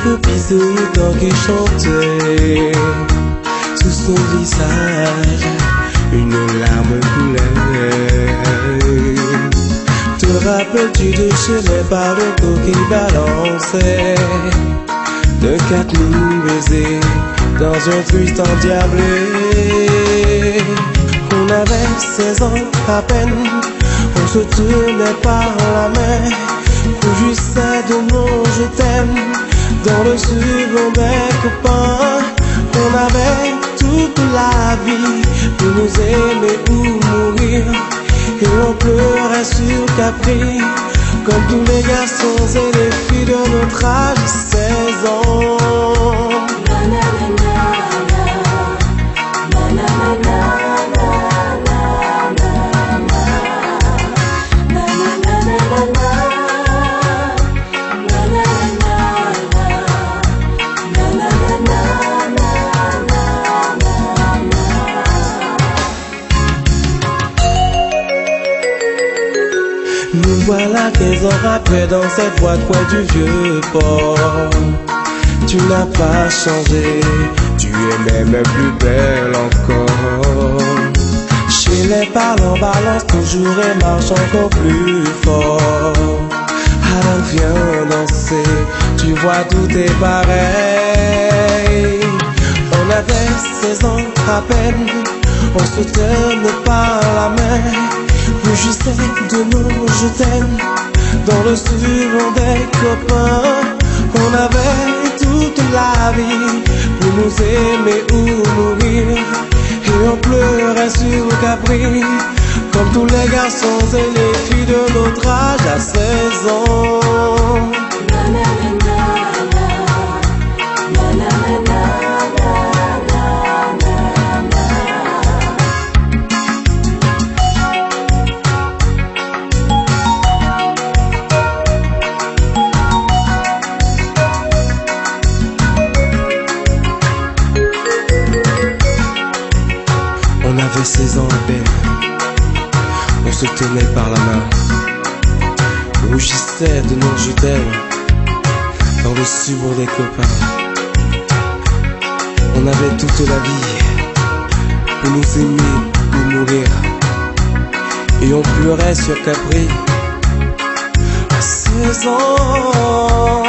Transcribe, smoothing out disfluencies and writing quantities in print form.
pour bisous tant qu'il chantait. Sous son visage, une larme coulait. Te rappelles-tu de chemin par le dos qui balançait de 4000 baisers dans un twist endiablé? On avait 16 ans à peine, on se tenait par la main, on jouissait de nos je t'aime dans le suivant des copains. On avait toute la vie pour nous aimer ou mourir, et on pleurait sur Capri comme tous les garçons et les filles de notre âge, 16 ans. Nous voilà 15 ans après dans cette boîte près du vieux port. Tu n'as pas changé, tu es même plus belle encore. Chez les parlants balance toujours et marche encore plus fort. Alors viens danser, tu vois tout est pareil. On avait 16 ans à peine, on se tenait par la main, on jouissait de nos je t'aime dans le suivant des copains. On avait toute la vie pour nous aimer ou mourir, et on pleurait sur Capri comme tous les garçons et les filles de notre âge à 16 ans. On avait 16 ans à peine, on se tenait par la main, on rougissait de nos je t'aime dans le suivant des copains. On avait toute la vie pour nous aimer ou mourir, et on pleurait sur Capri à 16 ans.